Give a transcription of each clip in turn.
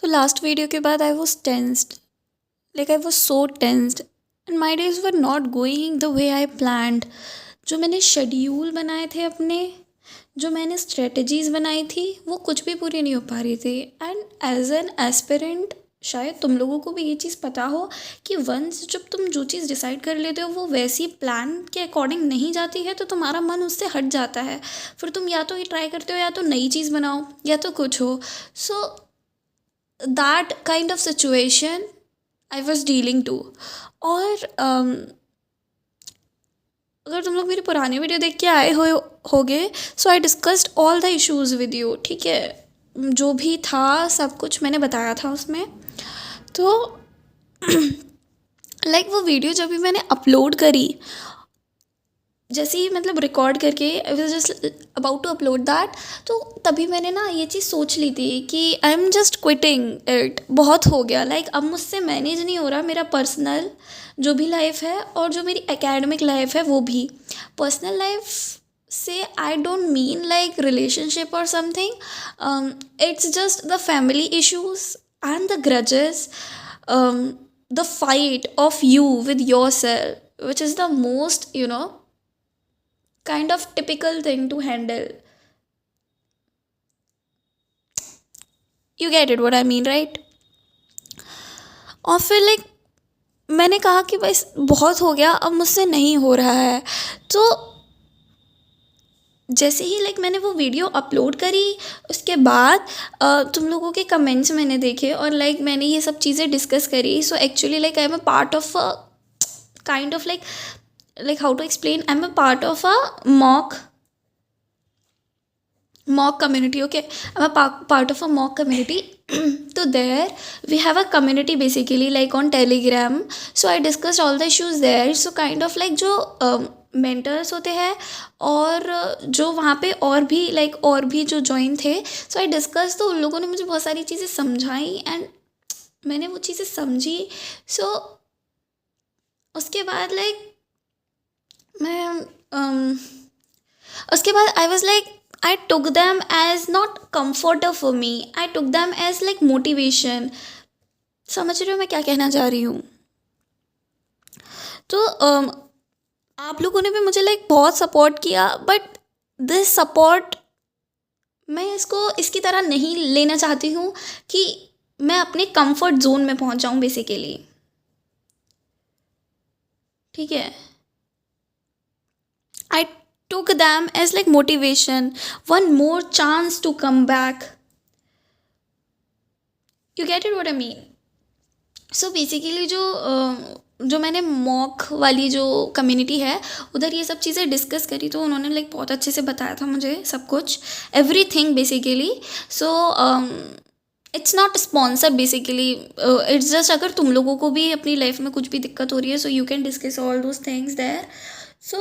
तो last video के बाद I was tensed, like I was so tensed and my days were not going the way I planned. जो मैंने schedule बनाए थे अपने, जो मैंने स्ट्रेटजीज़ बनाई थी, वो कुछ भी पूरी नहीं हो पा रही थी। एंड एज एन एस्पिरेंट, शायद तुम लोगों को भी ये चीज़ पता हो कि वंस जब तुम जो चीज़ डिसाइड कर लेते हो वो वैसी प्लान के अकॉर्डिंग नहीं जाती है तो तुम्हारा मन उससे हट जाता है। फिर तुम या तो ये ट्राई करते हो या तो नई चीज़ बनाओ या तो कुछ हो। So that kind of situation I was dealing to. और अगर तुम लोग मेरी पुरानी वीडियो देख के आए होगे, so I discussed all the issues with you, ठीक है। जो भी था सब कुछ मैंने बताया था उसमें। तो लाइक वो वीडियो जब भी मैंने अपलोड करी, जैसे ही मतलब रिकॉर्ड करके I was just about to upload that, तो तभी मैंने ना ये चीज़ सोच ली थी कि आई एम जस्ट क्विटिंग इट, बहुत हो गया। लाइक अब मुझसे मैनेज नहीं हो रहा मेरा पर्सनल जो भी लाइफ है और जो मेरी एकेडमिक लाइफ है वो भी। पर्सनल लाइफ से I don't mean like relationship और something, it's just the family issues and the grudges, the fight of you with yourself, which is the most, kind of typical thing to handle. You get it what I mean, right? और फिर like मैंने कहा कि बस बहुत हो गया, अब मुझसे नहीं हो रहा है। तो जैसे ही लाइक मैंने वो वीडियो अपलोड करी, उसके बाद तुम लोगों के कमेंट्स मैंने देखे और लाइक मैंने ये सब चीज़ें डिस्कस करी। So actually like I am a part of kind of like how to explain, I'm a part of a mock community. Okay, I'm a part of a mock community. So there we have a community basically like on Telegram. So I discussed all the issues there. So kind of like जो mentors होते हैं और जो वहाँ पे और भी like और भी जो join थे, so I discussed, तो उन लोगों ने मुझे बहुत सारी चीज़ें समझाई एंड मैंने वो चीज़ें समझी। So उसके बाद like मैं उसके बाद I was like I took them as not comforter for me, I took them as like motivation. समझ रहे हो मैं क्या कहना चाह रही हूँ? तो आप लोगों ने भी मुझे लाइक बहुत सपोर्ट किया, बट दिस सपोर्ट मैं इसको इसकी तरह नहीं लेना चाहती हूँ कि मैं अपने कंफर्ट जोन में पहुँच जाऊँ बेसिकली, ठीक है। I took them as like motivation, one more chance to come back. You get it what I mean? So basically जो मैंने मॉक वाली जो कम्युनिटी है उधर ये सब चीज़ें डिस्कस करी, तो उन्होंने लाइक बहुत अच्छे से बताया था मुझे सब कुछ, everything basically. So it's not sponsored basically, it's just अगर तुम लोगों को भी अपनी लाइफ में कुछ भी दिक्कत हो रही है, so you can discuss all those things there. So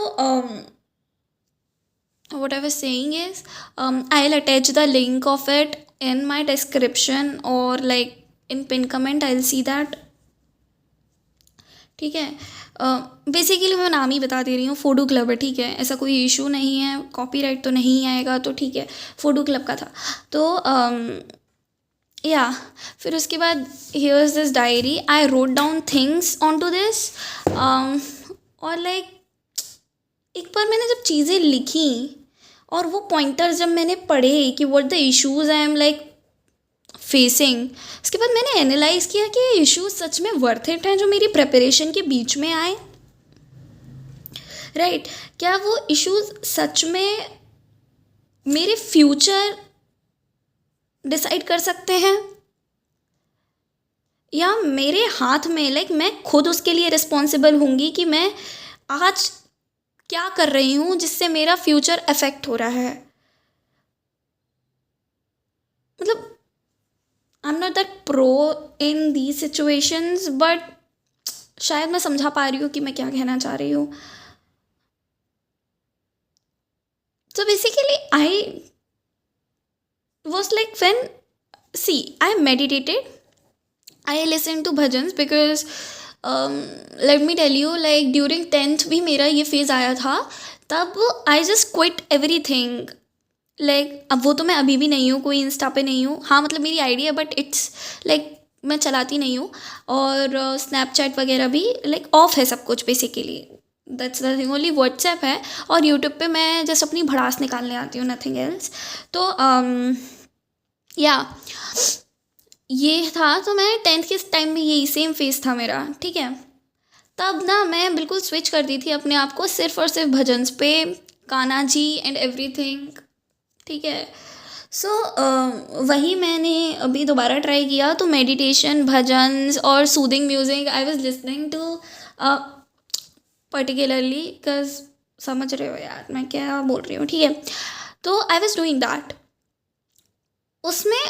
what I was saying is, I'll attach the link of it in my description or like in pin comment, I'll see that, ठीक है। Basically मैं नाम ही बता दे रही हूँ, फूडू club है, ठीक है। ऐसा कोई इशू नहीं है, कॉपीराइट तो नहीं आएगा, तो ठीक है, फूडू क्लब का था। तो या फिर उसके बाद here is this diary, I wrote down things on to this. और लाइक एक बार मैंने जब चीज़ें लिखी और वो पॉइंटर्स जब मैंने पढ़े कि what the issues I am like facing, उसके बाद मैंने एनालाइज किया कि ये इश्यूज सच में वर्थ इट हैं जो मेरी प्रिपरेशन के बीच में आए, राइट। क्या वो इश्यूज सच में मेरे फ्यूचर डिसाइड कर सकते हैं, या मेरे हाथ में लाइक मैं खुद उसके लिए रिस्पॉन्सिबल होंगी कि मैं आज क्या कर रही हूँ जिससे मेरा फ्यूचर अफेक्ट हो रहा है। मतलब I am not that pro in the situations, but शायद मैं समझा पा रही हूँ कि मैं क्या कहना चाह रही हूँ। So basically I was like, when see I meditated, I listened to bhajans because let me tell you, like during 10th भी मेरा ये फेज़ आया था, तब I just quit everything like अब वो तो मैं अभी भी नहीं हूँ, कोई इंस्टा पे नहीं हूँ। हाँ मतलब मेरी आईडी है बट इट्स लाइक मैं चलाती नहीं हूँ। और स्नैपचैट वगैरह भी लाइक ऑफ है सब कुछ basically. That's the thing, only WhatsApp है। और यूट्यूब पे मैं जस्ट अपनी भड़ास निकालने आती हूँ, नथिंग एल्स। तो या ये था। तो मैं टेंथ के टाइम में यही सेम फेस था मेरा, ठीक है। तब ना मैं बिल्कुल स्विच कर दी थी अपने आप को सिर्फ और सिर्फ भजन्स पे, कान्हा जी एंड एवरीथिंग, ठीक है। सो वही मैंने अभी दोबारा ट्राई किया। तो मेडिटेशन, भजन्स और soothing music I was listening to particularly, because समझ रहे हो यार मैं क्या बोल रही हूँ, ठीक है। तो आई वाज डूइंग दैट। उसमें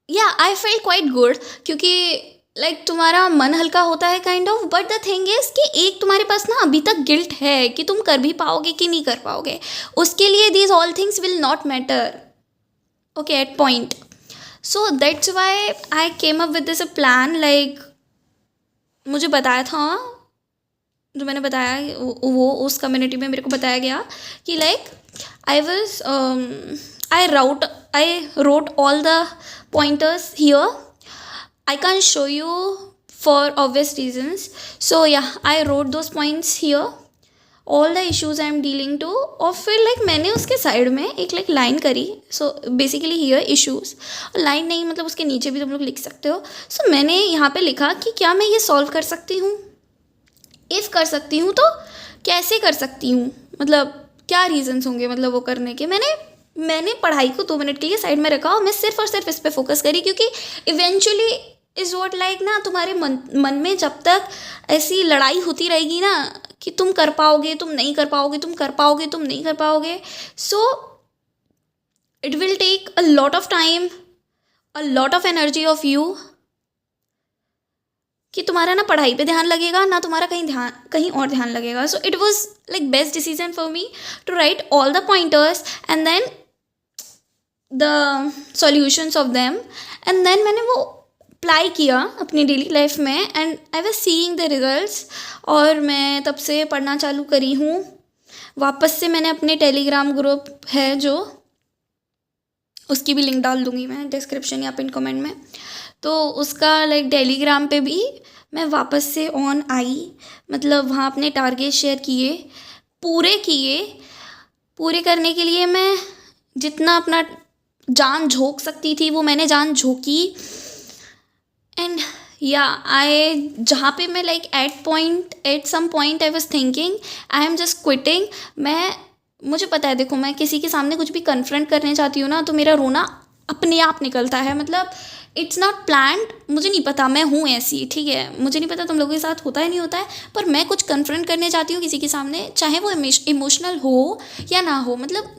या आई फेल्ट क्वाइट गुड, क्योंकि लाइक तुम्हारा मन हल्का होता है kind of. But the thing is कि एक तुम्हारे पास ना अभी तक गिल्ट है कि तुम कर भी पाओगे कि नहीं कर पाओगे। उसके लिए these all things will not matter, okay, at point. So that's why I came up with this a plan. Like मुझे बताया था, जो मैंने बताया वो उस कम्युनिटी में मेरे को बताया गया कि like I was I wrote all the pointers here. I can't show you for obvious reasons. So yeah, I wrote those points here. All the issues I am dealing to. और फिर like मैंने उसके side में एक like line करी. So basically here issues. Line नहीं मतलब उसके नीचे भी तुम लोग लिख सकते हो. So मैंने यहाँ पे लिखा कि क्या मैं ये सॉल्व कर सकती हूँ. इफ़ कर सकती हूँ तो कैसे कर सकती हूँ, मतलब क्या रीजंस होंगे मतलब वो करने के। मैंने पढ़ाई को 2 मिनट के लिए साइड में रखा और मैं सिर्फ और सिर्फ इस पर फोकस करी, क्योंकि इवेंचुअली इज़ वॉट लाइक ना तुम्हारे मन में जब तक ऐसी लड़ाई होती रहेगी ना कि तुम कर पाओगे, तुम नहीं कर पाओगे, तुम कर पाओगे, तुम नहीं कर पाओगे, so it will take a lot of time, a lot of energy of you, कि तुम्हारा ना पढ़ाई पे ध्यान लगेगा ना तुम्हारा कहीं और ध्यान लगेगा. So it was like best decision for me to write all the pointers and then the solutions of them, and then मैंने वो अप्लाई किया अपनी डेली लाइफ में and I was seeing the results. और मैं तब से पढ़ना चालू करी हूँ. वापस से मैंने अपने टेलीग्राम ग्रुप है जो, उसकी भी लिंक डाल दूँगी मैं डिस्क्रिप्शन या पिन कमेंट में. तो उसका लाइक टेलीग्राम पे भी मैं वापस से ऑन आई, मतलब वहाँ अपने टारगेट शेयर किए, पूरे करने के लिए मैं जितना अपना जान झोंक सकती थी वो मैंने जान झोंकी. एंड या आई जहाँ पे मैं like at some point I was thinking I am just quitting. मुझे पता है, देखो मैं किसी के सामने कुछ भी कन्फ्रंट करने चाहती हूँ ना तो मेरा रोना अपने आप निकलता है. मतलब इट्स नॉट प्लान्ड, मुझे नहीं पता, मैं हूँ ऐसी, ठीक है. मुझे नहीं पता तुम लोगों के साथ होता है नहीं होता है, पर मैं कुछ कन्फ्रंट करने चाहती हूँ किसी के सामने, चाहे वो इमोशनल हो या ना हो, मतलब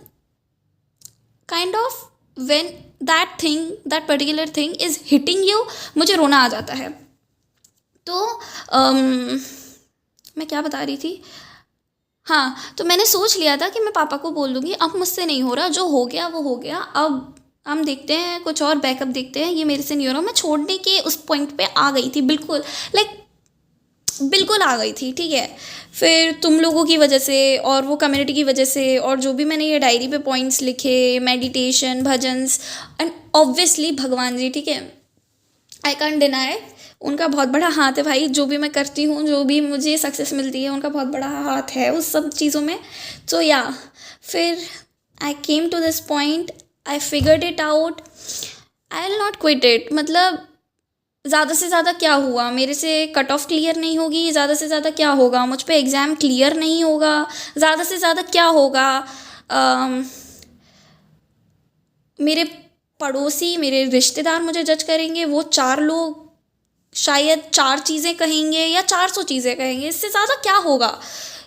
kind of when that particular thing is hitting you, मुझे रोना आ जाता है. तो मैं क्या बता रही थी, हाँ, तो मैंने सोच लिया था कि मैं पापा को बोल दूँगी अब मुझसे नहीं हो रहा, जो हो गया वो हो गया, अब हम देखते हैं कुछ और बैकअप देखते हैं, ये मेरे से नहीं हो रहा. मैं छोड़ने के उस पॉइंट पे आ गई थी, बिल्कुल बिल्कुल आ गई थी, ठीक है. फिर तुम लोगों की वजह से और वो कम्युनिटी की वजह से और जो भी मैंने ये डायरी पे पॉइंट्स लिखे, मेडिटेशन, भजन्स एंड ऑब्वियसली भगवान जी, ठीक है, आई कांट डिनाई उनका बहुत बड़ा हाथ है भाई. जो भी मैं करती हूँ, जो भी मुझे सक्सेस मिलती है, उनका बहुत बड़ा हाथ है उस सब चीज़ों में. तो या फिर I came to this point, I figured it out, I will not quit it. मतलब ज़्यादा से ज़्यादा क्या हुआ, मेरे से कट ऑफ क्लियर नहीं होगी, ज़्यादा से ज़्यादा क्या होगा, मुझ पे एग्ज़ाम क्लियर नहीं होगा, ज़्यादा से ज़्यादा क्या होगा, मेरे पड़ोसी, मेरे रिश्तेदार मुझे जज करेंगे, वो 4 लोग शायद 4 चीज़ें कहेंगे या 400 चीज़ें कहेंगे, इससे ज़्यादा क्या होगा,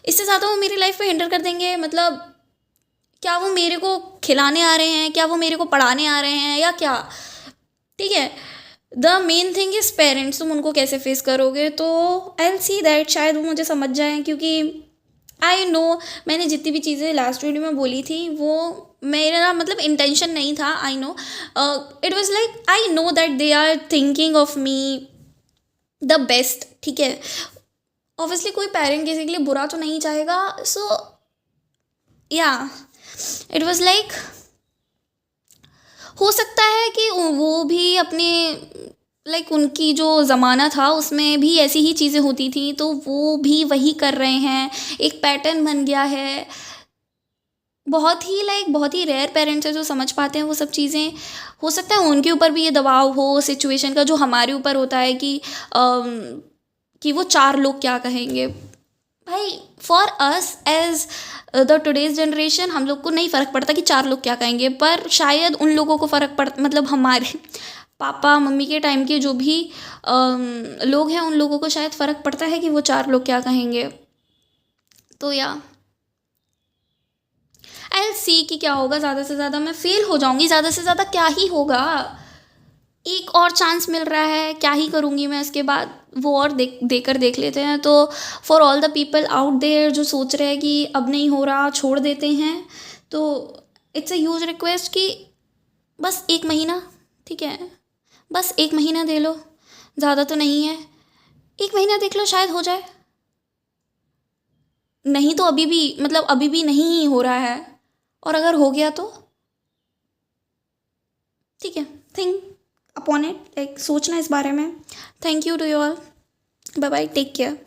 इससे ज़्यादा वो मेरी लाइफ में हिंडर कर देंगे. मतलब क्या वो मेरे को खिलाने आ रहे हैं, क्या वो मेरे को पढ़ाने आ रहे हैं या क्या, ठीक है. The main thing is parents, तुम उनको कैसे फेस करोगे. तो आई विल सी दैट शायद वो मुझे समझ जाएं, क्योंकि आई नो मैंने जितनी भी चीज़ें लास्ट वीडियो में बोली थी वो मेरा मतलब इंटेंशन नहीं था. I know it was like I know that they are thinking of me the best, ठीक है. ऑब्वियसली कोई पेरेंट किसी के लिए बुरा तो नहीं चाहेगा. सो या इट वॉज लाइक हो सकता है कि वो भी अपने लाइक उनकी जो ज़माना था उसमें भी ऐसी ही चीज़ें होती थी, तो वो भी वही कर रहे हैं, एक पैटर्न बन गया है। बहुत ही लाइक बहुत ही रेयर पेरेंट्स हैं जो समझ पाते हैं वो सब चीज़ें। हो सकता है उनके ऊपर भी ये दबाव हो सिचुएशन का, जो हमारे ऊपर होता है कि वो चार लोग क्या कहेंगे। भाई for us as the today's generation, हम लोग को नहीं फ़र्क पड़ता कि चार लोग क्या कहेंगे, पर शायद उन लोगों को फ़र्क पड़ मतलब हमारे पापा मम्मी के टाइम के जो भी लोग हैं उन लोगों को शायद फ़र्क पड़ता है कि वो चार लोग क्या कहेंगे। तो या आई सी कि क्या होगा। ज़्यादा से ज़्यादा मैं फेल हो जाऊँगी, ज़्यादा से ज़्यादा क्या ही होगा। एक और चांस मिल रहा है, क्या ही करूँगी मैं इसके बाद, वो और देकर देख लेते हैं। तो for all the people out there जो सोच रहे हैं कि अब नहीं हो रहा छोड़ देते हैं, तो इट्स अ ह्यूज रिक्वेस्ट कि बस एक महीना, ठीक है, बस एक महीना दे लो, ज़्यादा तो नहीं है। एक महीना देख लो, शायद हो जाए। नहीं तो अभी भी मतलब अभी भी नहीं हो रहा है, और अगर हो गया तो ठीक है, थिंक अपॉन इट, लाइक सोचना इस बारे में। Thank you to you all, bye bye, take care.